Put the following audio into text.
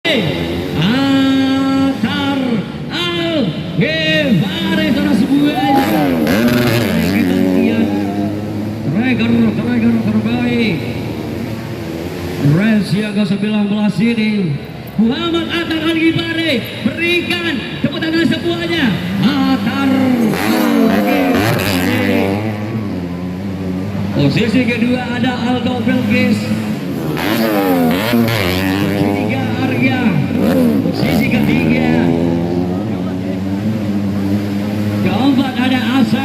Atar Al-Ghifari saudara semuanya. Kita lihat Traeger terbaik. Siaga 19 ini Muhammad Atar Al-Ghifari, berikan tepuk tangan semuanya. Atar Al-Ghifari. Posisi kedua ada Aldo Belkis. Ketiga Arya. Posisi ketiga. Keempat ada Asa